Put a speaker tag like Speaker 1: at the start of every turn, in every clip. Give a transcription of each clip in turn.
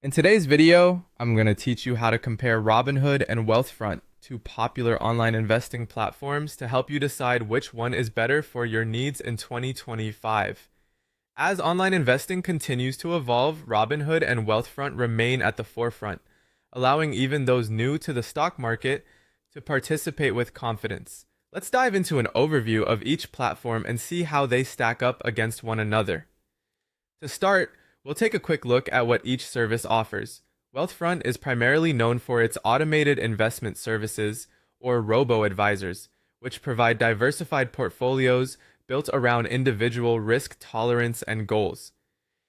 Speaker 1: In today's video, I'm going to teach you how to compare Robinhood and Wealthfront, two popular online investing platforms, to help you decide which one is better for your needs in 2025. As online investing continues to evolve, Robinhood and Wealthfront remain at the forefront, allowing even those new to the stock market to participate with confidence. Let's dive into an overview of each platform and see how they stack up against one another. To start, we'll take a quick look at what each service offers. Wealthfront is primarily known for its automated investment services, or robo-advisors, which provide diversified portfolios built around individual risk tolerance and goals.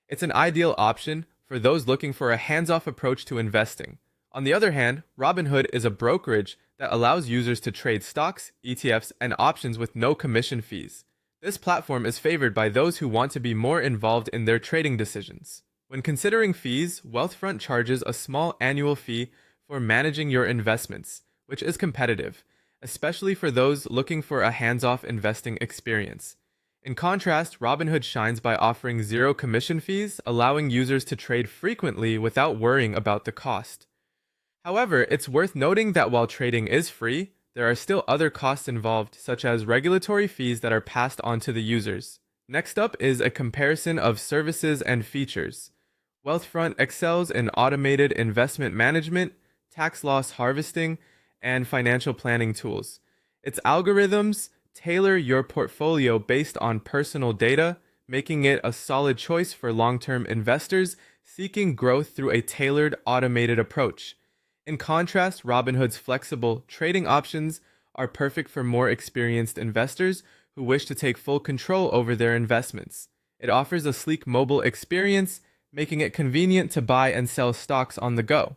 Speaker 1: It's an ideal option for those looking for a hands-off approach to investing. On the other hand, Robinhood is a brokerage that allows users to trade stocks, ETFs, and options with no commission fees. This platform is favored by those who want to be more involved in their trading decisions. When considering fees, Wealthfront charges a small annual fee for managing your investments, which is competitive, especially for those looking for a hands-off investing experience. In contrast, Robinhood shines by offering zero commission fees, allowing users to trade frequently without worrying about the cost. However, it's worth noting that while trading is free, there are still other costs involved, such as regulatory fees that are passed on to the users. Next up is a comparison of services and features. Wealthfront excels in automated investment management, tax loss harvesting, and financial planning tools. Its algorithms tailor your portfolio based on personal data, making it a solid choice for long-term investors seeking growth through a tailored automated approach. In contrast, Robinhood's flexible trading options are perfect for more experienced investors who wish to take full control over their investments. It offers a sleek mobile experience, making it convenient to buy and sell stocks on the go.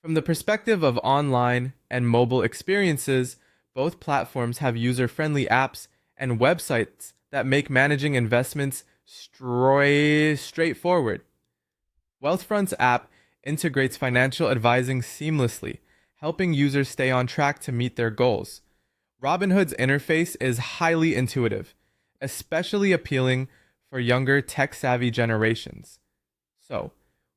Speaker 1: From the perspective of online and mobile experiences, both platforms have user-friendly apps and websites that make managing investments straightforward. Wealthfront's app integrates financial advising seamlessly, helping users stay on track to meet their goals. Robinhood's interface is highly intuitive, especially appealing for younger tech-savvy generations. So,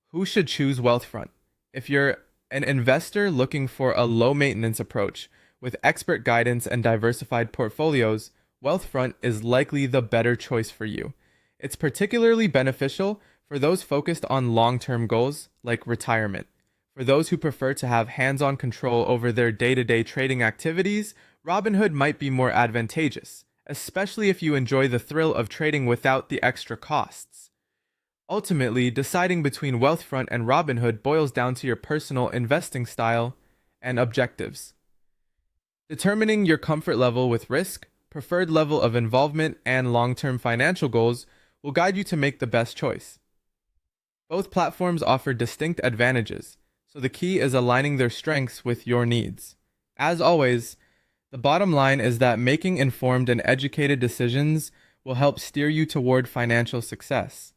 Speaker 1: who should choose Wealthfront? If you're an investor looking for a low-maintenance approach with expert guidance and diversified portfolios, Wealthfront is likely the better choice for you. It's particularly beneficial for those focused on long-term goals like retirement. For those who prefer to have hands-on control over their day-to-day trading activities, Robinhood might be more advantageous, especially if you enjoy the thrill of trading without the extra costs. Ultimately, deciding between Wealthfront and Robinhood boils down to your personal investing style and objectives. Determining your comfort level with risk, preferred level of involvement, and long-term financial goals will guide you to make the best choice. Both platforms offer distinct advantages, so the key is aligning their strengths with your needs. As always, the bottom line is that making informed and educated decisions will help steer you toward financial success.